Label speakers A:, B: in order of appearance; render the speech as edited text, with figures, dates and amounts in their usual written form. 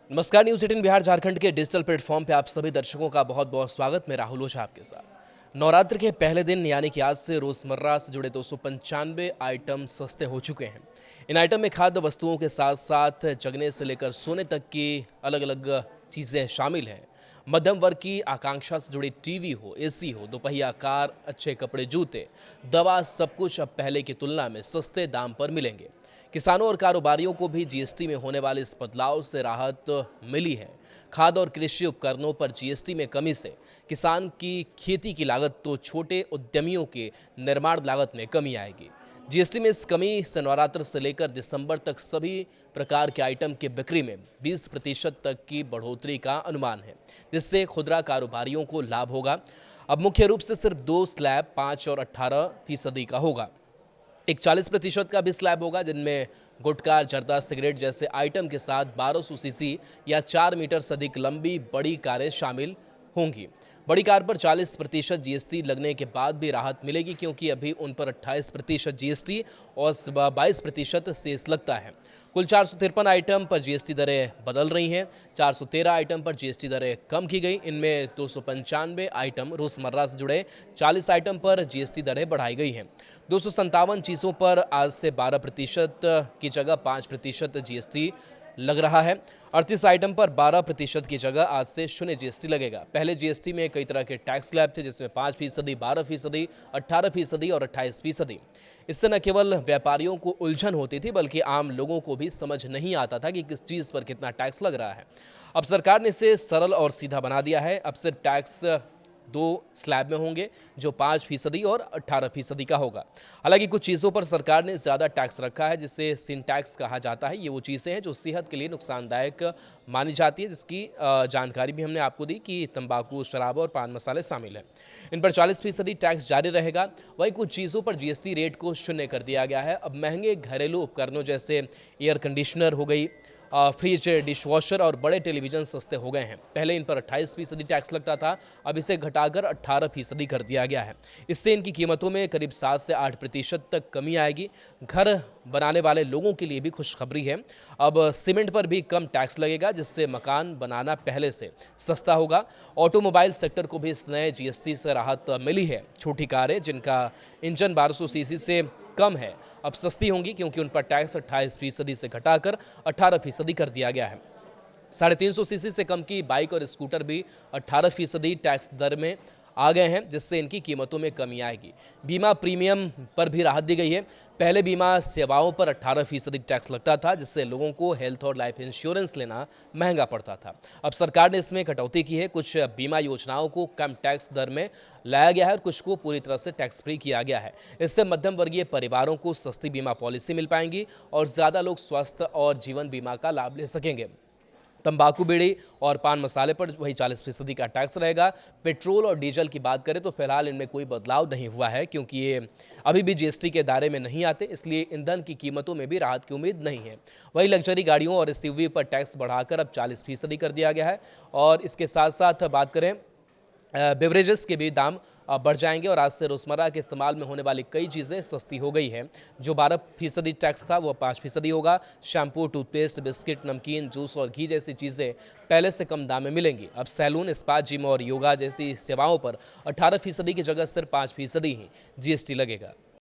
A: नमस्कार। न्यूज 18 बिहार झारखंड के digital platform पे आप सभी दर्शकों का बहुत बहुत स्वागत। मैं राहुल ओझा आपके साथ। नवरात्र के पहले दिन यानी कि आज से रोजमर्रा से जुड़े 295 आइटम सस्ते हो चुके हैं। इन आइटम में खाद्य वस्तुओं के साथ साथ जगने से लेकर सोने तक की अलग अलग चीज़ें शामिल हैं। मध्यम वर्ग की आकांक्षा से जुड़ी टीवी हो, एसी हो, दोपहिया कार, अच्छे कपड़े, जूते, दवा, सब कुछ अब पहले की तुलना में सस्ते दाम पर मिलेंगे। किसानों और कारोबारियों को भी जीएसटी में होने वाले इस बदलाव से राहत मिली है। खाद्य और कृषि उपकरणों पर जीएसटी में कमी से किसान की खेती की लागत तो छोटे उद्यमियों के निर्माण लागत में कमी आएगी। जीएसटी में इस कमी से नवरात्र से लेकर दिसंबर तक सभी प्रकार के आइटम की बिक्री में 20% तक की बढ़ोतरी का अनुमान है, जिससे खुदरा कारोबारियों को लाभ होगा। अब मुख्य रूप से सिर्फ 2 स्लैब 5 और 18% का होगा। एक 40% का भी स्लैब होगा, जिनमें गुटखा, जर्दा, सिगरेट जैसे आइटम के साथ 1200 सीसी या 4 मीटर से अधिक लंबी बड़ी कारें शामिल होंगी। बड़ी कार पर 40% जीएसटी लगने के बाद भी राहत मिलेगी, क्योंकि अभी उन पर 28% जीएसटी और 22% सेस लगता है। कुल 453 आइटम पर जीएसटी दरें बदल रही हैं। 413 आइटम पर जीएसटी दरें कम की गई। इनमें 295 आइटम रोजमर्रा से जुड़े, 40 आइटम पर जीएसटी दरें बढ़ाई गई हैं। 257 चीज़ों पर आज से 12% की जगह 5% जीएसटी लग रहा है। 38 आइटम पर 12% की जगह आज से शून्य जीएसटी लगेगा। पहले जीएसटी में कई तरह के टैक्स स्लैब थे, जिसमें 5%, 12%, 18% और 28%। इससे न केवल व्यापारियों को उलझन होती थी, बल्कि आम लोगों को भी समझ नहीं आता था कि किस चीज़ पर कितना टैक्स लग रहा है। अब सरकार ने इसे सरल और सीधा बना दिया है। अब सिर्फ टैक्स 2 स्लैब में होंगे, जो 5% और 18% का होगा। हालांकि कुछ चीज़ों पर सरकार ने ज़्यादा टैक्स रखा है, जिसे सिन टैक्स कहा जाता है। ये वो चीज़ें हैं जो सेहत के लिए नुकसानदायक मानी जाती है, जिसकी जानकारी भी हमने आपको दी कि तंबाकू, शराब और पान मसाले शामिल हैं। इन पर 40% टैक्स जारी रहेगा। वहीं कुछ चीज़ों पर जीएसटी रेट को शून्य कर दिया गया है। अब महंगे घरेलू उपकरणों जैसे एयर कंडीशनर हो गई, फ्रिज, डिशवॉशर और बड़े टेलीविज़न सस्ते हो गए हैं। पहले इन पर 28% टैक्स लगता था, अब इसे घटाकर 18% कर दिया गया है। इससे इनकी कीमतों में करीब 7 से 8% तक कमी आएगी। घर बनाने वाले लोगों के लिए भी खुशखबरी है। अब सीमेंट पर भी कम टैक्स लगेगा, जिससे मकान बनाना पहले से सस्ता होगा। ऑटोमोबाइल सेक्टर को भी इस नए जीएसटी से राहत मिली है। छोटी कारें जिनका इंजन 1200 सीसी से कम है, अब सस्ती होंगी, क्योंकि उन पर टैक्स 28% से घटाकर 18% कर दिया गया है। 350 सीसी से कम की बाइक और स्कूटर भी 18% टैक्स दर में आ गए हैं, जिससे इनकी कीमतों में कमी आएगी। बीमा प्रीमियम पर भी राहत दी गई है। पहले बीमा सेवाओं पर 18% टैक्स लगता था, जिससे लोगों को हेल्थ और लाइफ इंश्योरेंस लेना महंगा पड़ता था। अब सरकार ने इसमें कटौती की है। कुछ बीमा योजनाओं को कम टैक्स दर में लाया गया है और कुछ को पूरी तरह से टैक्स फ्री किया गया है। इससे मध्यम वर्गीय परिवारों को सस्ती बीमा पॉलिसी मिल पाएंगी और ज़्यादा लोग स्वास्थ्य और जीवन बीमा का लाभ ले सकेंगे। तंबाकू, बीड़ी और पान मसाले पर वही 40% का टैक्स रहेगा। पेट्रोल और डीजल की बात करें तो फिलहाल इनमें कोई बदलाव नहीं हुआ है, क्योंकि ये अभी भी जीएसटी के दायरे में नहीं आते, इसलिए ईंधन की कीमतों में भी राहत की उम्मीद नहीं है। वही लग्जरी गाड़ियों और एसयूवी पर टैक्स बढ़ाकर अब 40% कर दिया गया है। और इसके साथ साथ बात करें बेवरेजेस के भी दाम बढ़ जाएंगे और आज से रोज़मर्रा के इस्तेमाल में होने वाली कई चीज़ें सस्ती हो गई हैं। जो 12% टैक्स था वो 5% होगा। शैम्पू, टूथपेस्ट, बिस्किट, नमकीन, जूस और घी जैसी चीज़ें पहले से कम दाम में मिलेंगी। अब सैलून, स्पा, जिम और योगा जैसी सेवाओं पर 18% की जगह सिर्फ 5% ही जीएसटी लगेगा।